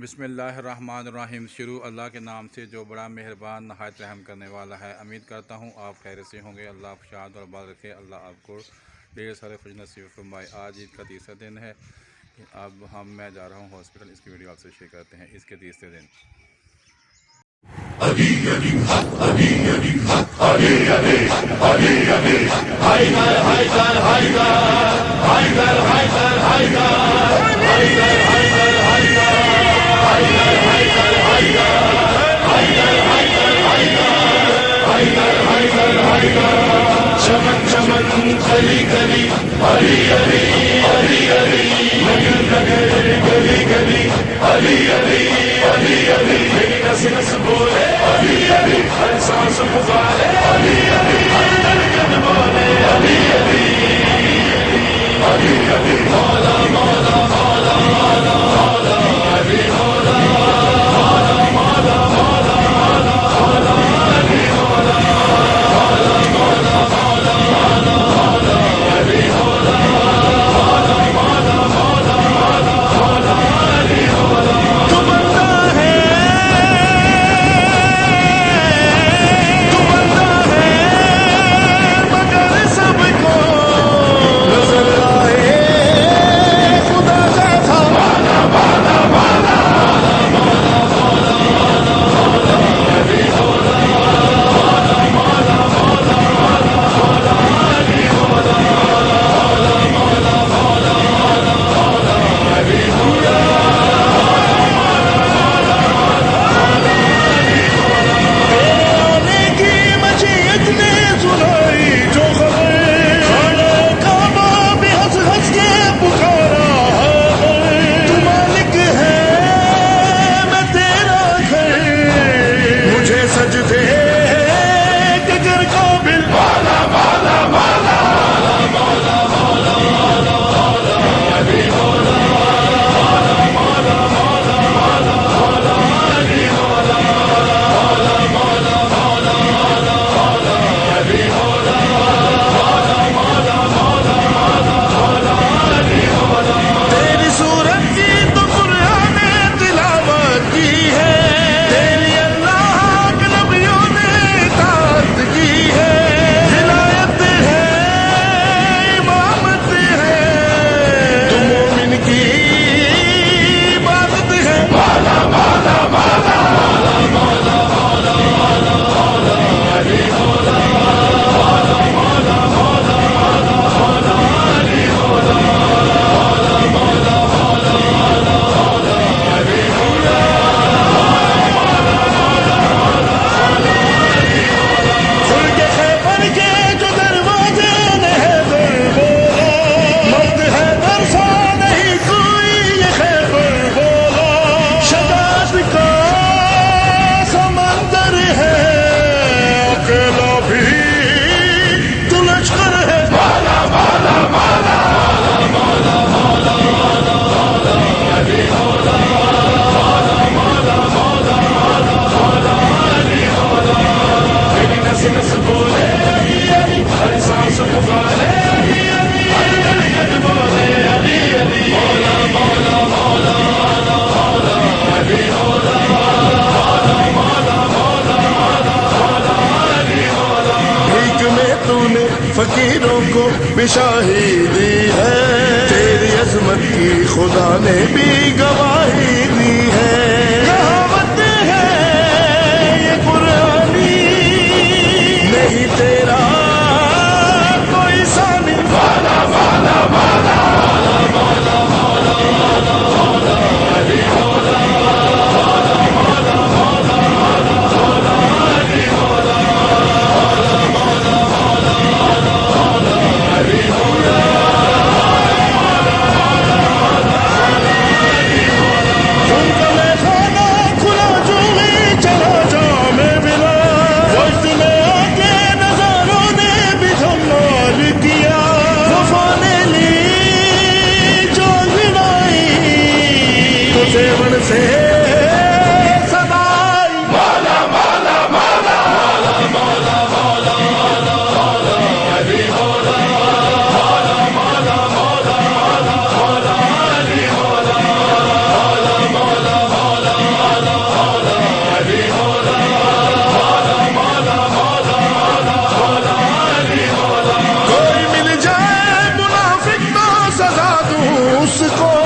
بسم اللہ الرحمن الرحیم۔ شروع اللہ کے نام سے جو بڑا مہربان نہایت رحم کرنے والا ہے۔ امید کرتا ہوں آپ خیریت سے ہوں گے۔ اللہ خوشیاں اور اباد رکھے۔ اللہ آپ کو ڈھیر سارے خوش نصیب فرمائے۔ آج عید کا تیسرا دن ہے۔ اب میں جا رہا ہوں ہاسپٹل۔ اس کی ویڈیو آپ سے شیئر کرتے ہیں اس کے تیسرے دن۔ چمن چمن گلی گلی ہری ہری ہری ہری نگر نگر گلی گلی ہری ہری ہری ہری میری نس نس بولے ہری ہری ہر سانس پکارے ہری ہری ہر دھڑکن بولے ہری ہری ہری ہری مولا مولا مولا مولا مولا ہری مولا مولا مولا مولا مولا ہری مولا مولا مولا مولا مولا ہری مولا مولا مولا مولا مولا ہری مولا تو بندہ ہے مگر سب کو نظر آئے خدا جیسا والا والا والا مولا مولا مولا مولا ہری مولا مولا مولا مولا مولا ہری مولا مولا مولا مولا مولا ہری مولا تیرے آنے کی مشیت نے سنائی جو خبر خانہ کعبہ بھی ہنس ہنس کے پکارا تو مالک ہے میں تیرا گھر مجھے سجدے کے گر قابل والا والا والا مولا مولا مولا مولا ہری مولا مولا مولا مولا مولا مولا ہری مولا مولا مولا مولا مولا مولا ہری مولا مولا مولا مولا مولا مولا ہری مولا تیری صورت کی تو قرآن نے تلاوت کی ہے تیری اللہ کے نبیوں نے اطاعت کی ہے ہدایت ہے امامت ہے تو مومن کی عبادت ہے والا والا والا مولا مولا مولا مولا ہری مولا مولا مولا مولا مولا مولا ہری مولا مولا مولا مولا مولا مولا ہری مولا خلق خیبر کے جو دروازے ہیں در بولا مرد ہے در سا نہیں کوئی یہ خیبر بولا شداد کا سمندر ہے اکیلا بھی تو لشکر ہے والا والا والا مولا مولا مولا مولا ہری مولا مولا مولا مولا مولا مولا ہری مولا میری نس نس بولے ہری ہری ہر سانس پکارے ہری ہری ہر دھڑکن بولے ہری ہری مولا مولا مولا مولا مولا ہری مولا مولا مولا مولا مولا مولا ہری مولا بھیک میں تو نے فقیروں کو بشاہی دی ہے تیری عظمت کی خدا نے بھی گواہی دی ہے کہاوت ہے یہ قرآنی نہیں تیرا کوئی ثانی والا والا والا مولا مولا مولا مولا ہری مولا مولا مولا مولا مولا مولا ہری مولا مولا مولا مولا مولا مولا ہری مولا ان کا میں کھانا کھلا جو بھی چلا جا میں بلا وقت میں آ کے نظاروں نے بھی دھمال کیا وفا نے لی جو گنائی تو سیون سے سدائی والا والا والا مولا مولا مولا مولا ہری مولا مولا مولا مولا مولا مولا ہری مولا مولا مولا اس کو